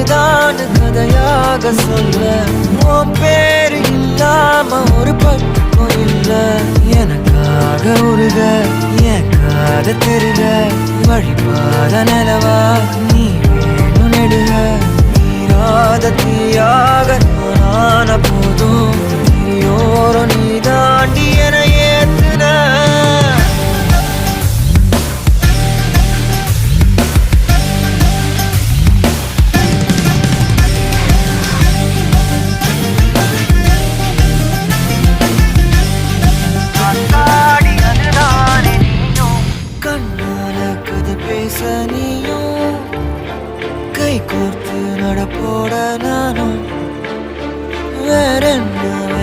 இதுதான் கதையாக சொல்ல உன் பேரு இல்லாம ஒரு பக்கம் இல்ல எனக்காக உருக என் காத திருக வழிபாத நிலவா நீ வேணும் நெடுக நீராத தீயாக நானான போதும் நீயோரம் நீ தாண்டி என ஏத்துன பேச நீயும் கை கோர்த்து நடப்போட நானும் வேற என்ன